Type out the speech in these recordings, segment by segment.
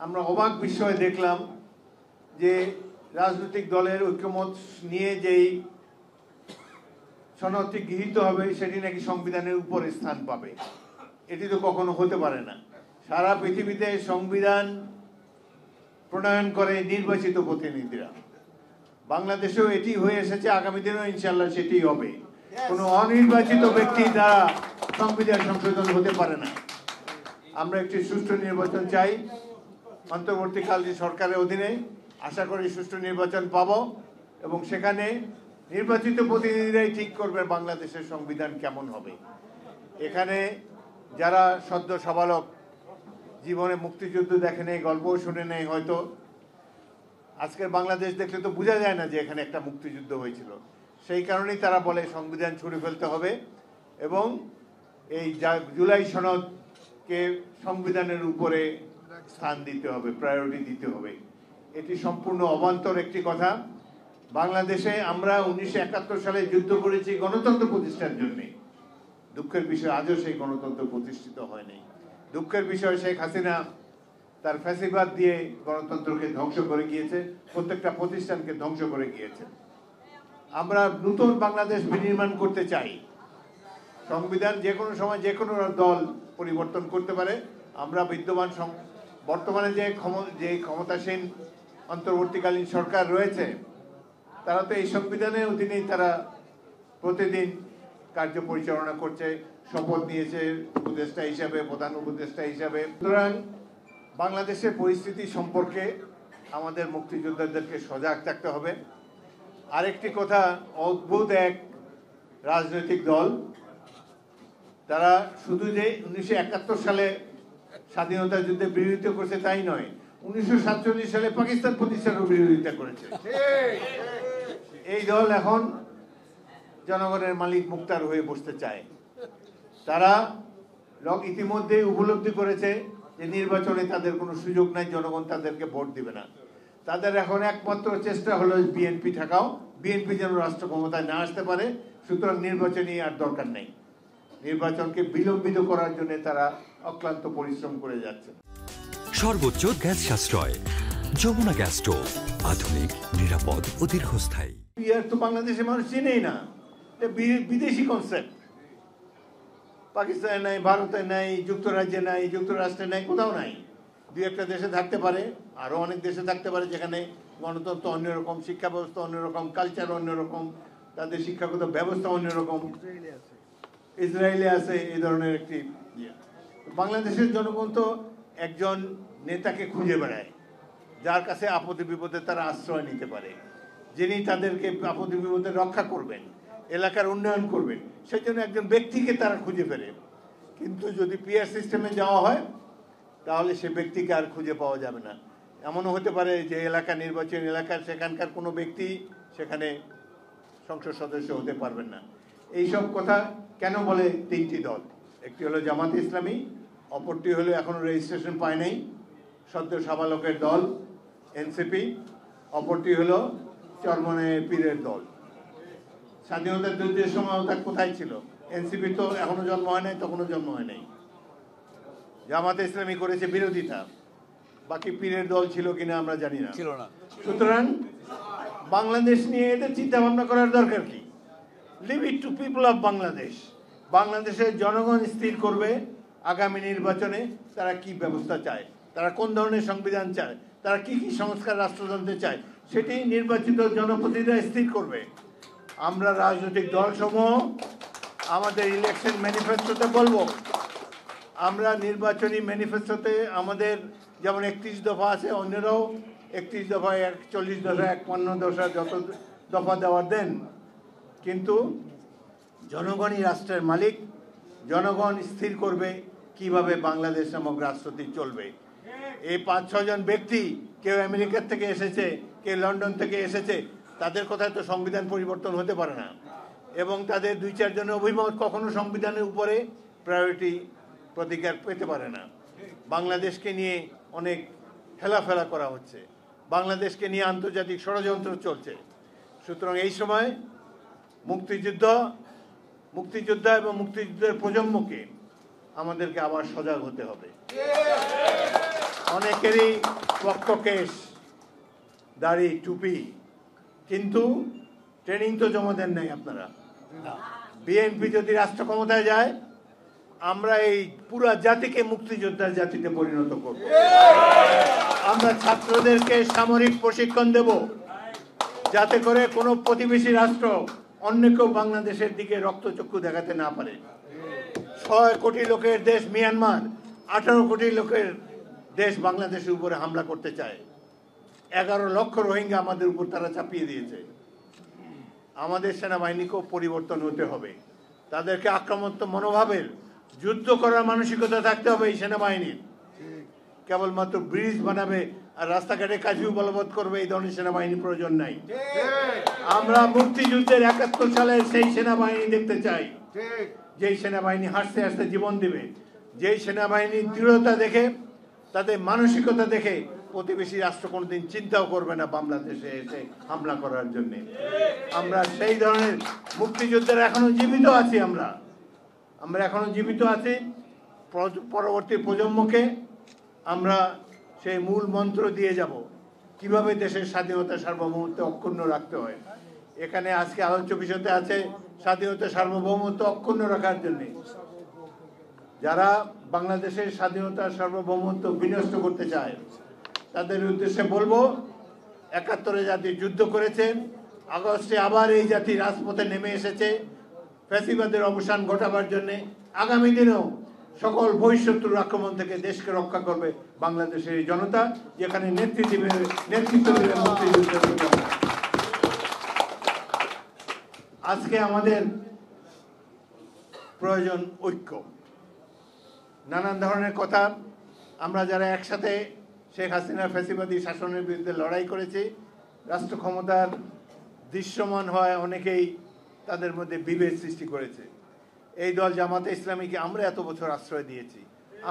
আমরা অবাক বিস্ময়ে দেখলাম যে রাজনৈতিক দলের ঐক্যমত নিয়ে যেই সনদটি গৃহীত হবে সেটি নাকি সংবিধানের উপরে স্থান পাবে। এটি তো কখনো হতে পারে না। সারা পৃথিবীতে সংবিধান প্রণয়ন করে নির্বাচিত প্রতিনিধিরা। বাংলাদেশেও এটি হয়ে এসেছে, আগামী দিনেও ইনশাআল্লাহ সেটি হবে। কোনো অনির্বাচিত ব্যক্তি দ্বারা সংবিধান সংশোধন হতে পারে না। আমরা একটি সুষ্ঠু নির্বাচন চাই অন্তর্বর্তীকালীন সরকারের অধীনে। আশা করি সুষ্ঠু নির্বাচন পাব এবং সেখানে নির্বাচিত প্রতিনিধিরাই ঠিক করবে বাংলাদেশের সংবিধান কেমন হবে। এখানে যারা সদ্য সাবালক, জীবনে মুক্তিযুদ্ধ দেখে নেই, গল্পও শুনে নেই, হয়তো আজকের বাংলাদেশ দেখলে তো বোঝা যায় না যে এখানে একটা মুক্তিযুদ্ধ হয়েছিল। সেই কারণেই তারা বলে সংবিধান ছুঁড়ে ফেলতে হবে এবং এই জুলাই সনদকে সংবিধানের উপরে স্থান দিতে হবে, প্রায়োরিটি দিতে হবে। এটি সম্পূর্ণ অবান্তর একটি কথা। বাংলাদেশে আমরা 1971 সালে যুদ্ধ করেছি গণতন্ত্র প্রতিষ্ঠার জন্য। দুঃখের বিষয় আজও সেই গণতন্ত্র প্রতিষ্ঠিত হয়নি। দুঃখের বিষয় শেখ হাসিনা তার ফ্যাসিবাদ দিয়ে গণতন্ত্রকে ধ্বংস করে গিয়েছে, প্রত্যেকটা প্রতিষ্ঠানকে ধ্বংস করে গিয়েছে। আমরা নতুন বাংলাদেশ বিনির্মাণ করতে চাই। সংবিধান যে কোনো সময় যে কোনো দল পরিবর্তন করতে পারে। আমরা বিদ্যমান বর্তমানে যে ক্ষমতাসীন অন্তর্বর্তীকালীন সরকার রয়েছে তারা তো এই সংবিধানের অধীনেই তারা প্রতিদিন কার্য পরিচালনা করছে, শপথ নিয়েছে উপদেষ্টা হিসাবে, প্রধান উপদেষ্টা হিসাবে। সুতরাং বাংলাদেশের পরিস্থিতি সম্পর্কে আমাদের মুক্তিযোদ্ধাদেরকে সজাগ থাকতে হবে। আরেকটি কথা, অদ্ভুত এক রাজনৈতিক দল, তারা শুধু যে 1971 সালে স্বাধীনতা যুদ্ধে বিরোধিতা করেছে তাই নয়, 1947 সালে পাকিস্তান প্রতিষ্ঠানের বিরোধিতা করেছে। এই দল এখন জনগণের মালিক মুক্তার হয়ে বসতে চায়। তারা ইতিমধ্যে উপলব্ধি করেছে যে নির্বাচনে তাদের কোনো সুযোগ নাই, জনগণ তাদেরকে ভোট দিবে না। তাদের এখন একমাত্র চেষ্টা হলো বিএনপি ঠেকাও, বিএনপি যেন রাষ্ট্র ক্ষমতায় না আসতে পারে। সুতরাং নির্বাচনী আর দরকার নেই, নির্বাচনকে বিলম্বিত করার জন্য তারা অক্লান্ত পরিশ্রম করে যাচ্ছে। সর্বোচ্চ গ্যাস সাশ্রয়, যমুনা গ্যাস স্টোভ, আধুনিক, নিরাপদ ও দীর্ঘস্থায়ী। তো বাংলাদেশের মানুষ চিনেই না, বিদেশি কনসেপ্ট। পাকিস্তানে নাই, ভারতে নাই, যুক্তরাজ্যে নাই, যুক্তরাষ্ট্রে নাই, কোথাও নাই। দুই একটা দেশে থাকতে পারে, আরো অনেক দেশে থাকতে পারে যেখানে গণতন্ত্র অন্যরকম, শিক্ষা ব্যবস্থা অন্যরকম, কালচার অন্যরকম, তাদের শিক্ষাগত ব্যবস্থা অন্যরকম। ইসরায়েলে আছে এই ধরনের একটি। বাংলাদেশের জনগণ তো একজন নেতাকে খুঁজে বেড়ায় যার কাছে আপদে বিপদে তারা আশ্রয় নিতে পারে, যিনি তাদেরকে আপদে বিপদে রক্ষা করবেন, এলাকার উন্নয়ন করবেন। সেই জন্য একজন ব্যক্তিকে তারা খুঁজে ফেরে। কিন্তু যদি পিআর সিস্টেমে যাওয়া হয় তাহলে সে ব্যক্তিকে আর খুঁজে পাওয়া যাবে না। এমনও হতে পারে যে এলাকা নির্বাচন এলাকার সেখানকার কোনো ব্যক্তি সেখানে সংসদ সদস্য হতে পারবেন না। এইসব কথা কেন বলে তিনটি দল? একটি হলো জামাত ইসলামী, অপরটি হলো এখনো রেজিস্ট্রেশন পায় নাই সদ্য সাবালকের দল এনসিপি, অপরটি হলো চরমনায়ের পীরের দল। স্বাধীনতার যুদ্ধের সময় তা কোথায় ছিল? এনসিপি তো এখনো জন্ম হয় নাই, তখনও জন্ম হয় নাই। জামাত ইসলামী করেছে বিরোধিতা, বাকি পীরের দল ছিল কিনা আমরা জানি না, ছিল না। সুতরাং বাংলাদেশ নিয়ে এদের চিন্তা ভাবনা করার দরকার কি? Leave it to people of Bangladesh. বাংলাদেশের জনগণ স্থির করবে আগামী নির্বাচনে তারা কি ব্যবস্থা চায়, তারা কোন ধরনের সংবিধান চায়, তারা কি কি সংস্কার রাষ্ট্রযন্ত্রে চায়, সেটি নির্বাচিত জনপ্রতিনিধিরা স্থির করবে। আমরা রাজনৈতিক দলসমূহ আমাদের ইলেকশন ম্যানিফেস্টোতে বলবো, আমরা নির্বাচনী ম্যানিফেস্টোতে আমাদের যেমন 31 দফা আছে, অন্যরাও 31 দফা, 41 দফা, 51 দফা, যত দফা দেওয়ার দেন। কিন্তু জনগণই রাষ্ট্রের মালিক, জনগণ স্থির করবে কিভাবে বাংলাদেশ নামক রাষ্ট্রটি চলবে। এই 5-6 জন ব্যক্তি, কেউ আমেরিকার থেকে এসেছে, কেউ লন্ডন থেকে এসেছে, তাদের কথায় তো সংবিধান পরিবর্তন হতে পারে না। এবং তাদের 2-4 জনের অভিমত কখনো সংবিধানের উপরে প্রায়োরিটি প্রতিকার পেতে পারে না। বাংলাদেশকে নিয়ে অনেক হেলাফেলা করা হচ্ছে, বাংলাদেশকে নিয়ে আন্তর্জাতিক ষড়যন্ত্র চলছে। সুতরাং এই সময় মুক্তিযোদ্ধা এবং মুক্তিযুদ্ধের প্রজন্মকে আমাদেরকে আবার সজাগ হতে হবে। অনেকেরই রক্তকেশ, দাড়ি, টুপি, কিন্তু ট্রেনিং তো জমা দেন নাই আপনারা। বিএনপি যদি রাষ্ট্র ক্ষমতায় যায়, আমরা এই পুরা জাতিকে মুক্তিযোদ্ধার জাতিতে পরিণত করব। আমরা ছাত্রদেরকে সামরিক প্রশিক্ষণ দেব, যাতে করে কোনো প্রতিবেশী রাষ্ট্র অন্য কেউ বাংলাদেশের দিকে রক্তচক্ষু দেখাতে না পারে। 6 কোটি লোকের দেশ মিয়ানমার, 18 কোটি লোকের দেশ বাংলাদেশের উপরে হামলা করতে চায়। 11 লক্ষ রোহিঙ্গা আমাদের উপর তারা চাপিয়ে দিয়েছে। আমাদের সেনাবাহিনীকেও পরিবর্তন হতে হবে। তাদেরকে আক্রমণাত্মক মনোভাবের, যুদ্ধ করার মানসিকতা থাকতে হবে এই সেনাবাহিনীর। কেবলমাত্র ব্রিজ বানাবে আর রাস্তাঘাটে কাজু বলবৎ করবে, এই ধরনের সেনাবাহিনী প্রয়োজন নাই। আমরা মুক্তিযুদ্ধের 71 সালের সেই সেনাবাহিনী দেখতে চাই, যেই সেনাবাহিনী হাসতে হাসতে জীবন দিবে, যেই সেনাবাহিনীর দৃঢ়তা দেখে, তাদের মানসিকতা দেখে প্রতিবেশী রাষ্ট্র কোনোদিন চিন্তাও করবে না বাংলাদেশে এসে হামলা করার জন্য। আমরা সেই ধরনের মুক্তিযুদ্ধের এখনো জীবিত আছি। আমরা এখনো জীবিত আছি। পরবর্তী প্রজন্মকে আমরা সেই মূল মন্ত্র দিয়ে যাব, কিভাবে দেশের স্বাধীনতা সার্বভৌমত্ব অক্ষুণ্ণ রাখতে হয়। এখানে আজকে আলোচ্য বিষয়তে আছে স্বাধীনতা সার্বভৌমত্ব অক্ষুণ্ণ রাখার জন্য। যারা বাংলাদেশের স্বাধীনতা সার্বভৌমত্ব বিনষ্ট করতে চায়, তাদের উদ্দেশ্যে বলবো, 71-এ জাতি যুদ্ধ করেছে, আগস্টে আবার এই জাতি রাজপথে নেমে এসেছে ফ্যাসিবাদের অবসান ঘটাবার জন্য। আগামী দিনেও সকল বহিঃশত্রুর আক্রমণ থেকে দেশকে রক্ষা করবে বাংলাদেশের এই জনতা, যেখানে নেতৃত্ব দেবে মুক্তিযুদ্ধের জন্য। আজকে আমাদের প্রয়োজন ঐক্য। নানান ধরনের কথা, আমরা যারা একসাথে শেখ হাসিনার ফ্যাসিবাদী শাসনের বিরুদ্ধে লড়াই করেছি, রাষ্ট্র ক্ষমতার দৃশ্যমান হয় অনেকেই তাদের মধ্যে বিভেদ সৃষ্টি করেছে। এই দল জামাতে ইসলামীকে আমরা এত বছর আশ্রয় দিয়েছি,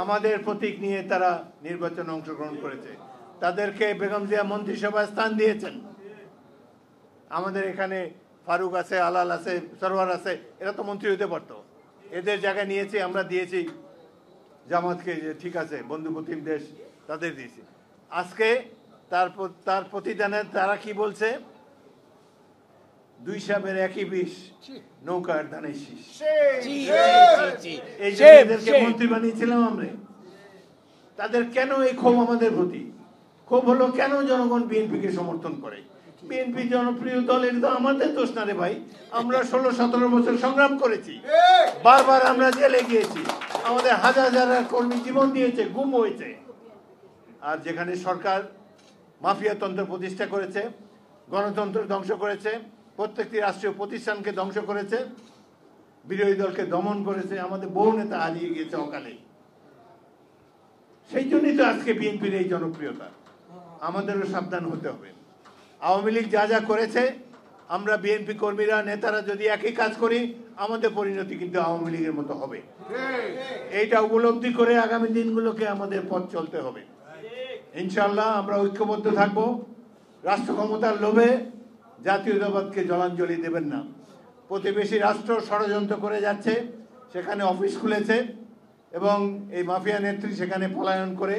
আমাদের প্রতীক নিয়ে তারা নির্বাচনে অংশগ্রহণ করেছে, তাদেরকে বেগম জিয়া মন্ত্রিসভায় স্থান দিয়েছেন। আমাদের এখানে ফারুক আছে, আলাল আছে, সরওয়ার আছে, এরা তো মন্ত্রী হতে পারতো। এদের জায়গায় নিয়েছি, আমরা দিয়েছি জামাতকে, যে ঠিক আছে বন্ধুপ্রতিম দেশ, তাদের দিয়েছি। আজকে তার প্রতিদানে তারা কি বলছে, 2 সাপের একই বিষ, নৌকার ধানের শীষ। এই যে এদেরকে মন্ত্রী বানিয়েছিলাম আমরা। তাদের কেন এই ক্ষোভ আমাদের প্রতি? ক্ষোভ হলো কেন জনগণ বিএনপিকে সমর্থন করে? বিএনপি জনপ্রিয় দল, এটা তো আমাদের দোষ না রে ভাই। আমরা 16-17 বছর সংগ্রাম করেছি, বারবার আমরা জেলে গিয়েছি, আমাদের হাজার হাজার কর্মী জীবন দিয়েছে, গুম হয়েছে। আর যেখানে সরকার মাফিয়াতন্ত্র প্রতিষ্ঠা করেছে, গণতন্ত্র ধ্বংস করেছে, প্রত্যেকটি রাষ্ট্রীয় প্রতিষ্ঠানকে ধ্বংস করেছে, বিরোধী দলকে দমন করেছে, আমাদের বহু নেতা হারিয়ে গিয়েছে অকালে। সেই জন্যই তো আজকে বিএনপির এই জনপ্রিয়তা। আমাদেরও সাবধান হতে হবে। আওয়ামী লীগ যা যা করেছে, আমরা বিএনপি কর্মীরা, নেতারা যদি একই কাজ করি, আমাদের পরিণতি কিন্তু আওয়ামী লীগের মতো হবে। এইটা উপলব্ধি করে আগামী দিনগুলোকে আমাদের পথ চলতে হবে। ইনশাআল্লাহ আমরা ঐক্যবদ্ধ থাকব। রাষ্ট্র ক্ষমতার লোভে জাতীয়তাবাদকে জলাঞ্জলি দেবেন না। প্রতিবেশী রাষ্ট্র ষড়যন্ত্র করে যাচ্ছে, সেখানে অফিস খুলেছে এবং এই মাফিয়া নেত্রী সেখানে পলায়ন করে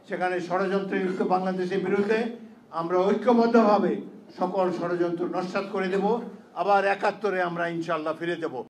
সেখানে ষড়যন্ত্রযুক্ত বাংলাদেশের বিরুদ্ধে আমরা ঐক্যবদ্ধভাবে সকল ষড়যন্ত্র নস্যাৎ করে দেব। আবার 71-এ আমরা ইনশাআল্লাহ ফিরে যাব।